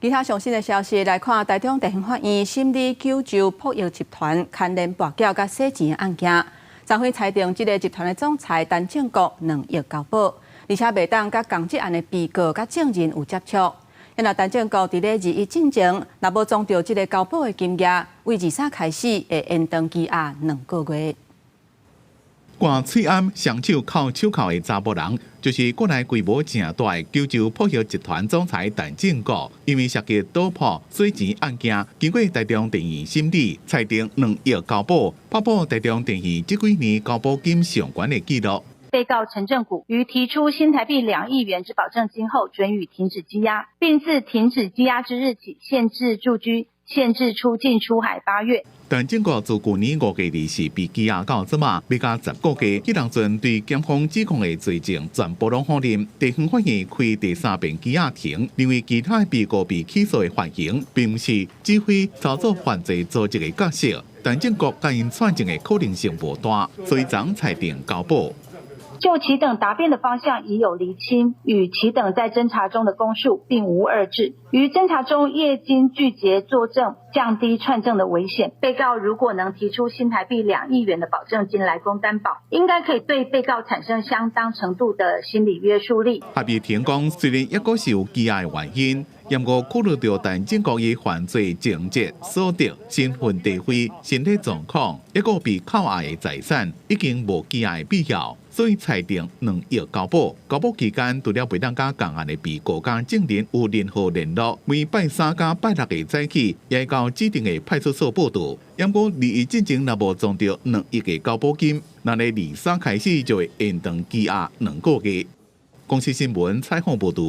其他最新的消息来看，台中地方法院审理九州博药集团牵连跋筊甲洗钱的案件，昨昏裁定这个集团的总裁陈正国2亿交保，而且袂当甲共这案的被告甲证人有接触。因为陈正国伫咧2月进前，若无从到这个交保的金额，为23开始会延长期限2个月。挂翠暗双手靠手铐的查甫人，就是国内规模正大的九州博药集团总裁陈正国，因为涉及赌博、洗钱案件，经过台中地院审理，裁定2亿交保，拍破台中地院这几年交保金上悬的纪录。被告陈正谷于提出新台币2亿元之保证金后，准予停止羁押，并自停止羁押之日起限制住居、限制出境出海8月。陈正国自去年5月24被羁押到即马，要加10个月。迄当阵对检方指控的罪证全部拢否认。地方法院开第3遍羁押庭，认为其他被告被起诉的犯行，并不是指挥操作犯罪组织的角色。陈正国甲因串证的可能性无大，所以昨裁定交保。就其等答辩的方向已有厘清，与其等在侦查中的供述并无二致。于侦查中业经拒绝作证，降低串证的危险。被告如果能提出新台币2亿元的保证金来供担保，应该可以对被告产生相当程度的心理约束力。合议庭讲，虽然抑个是有羁押的原因，然而考虑到陈正国以犯罪情节、所得、身份地位、身体状况，抑个被扣押的财产，已经无羁押的必要。所以裁定2亿交保，交保期间除了袂当甲共案的被告甲证人有任何联络，每拜3甲拜6的早起，也到指定的派出所报到。然过2月进前若无撞到2亿的交保金，那咧2、3开始就会延长羁押2个月。公司新闻采访报道。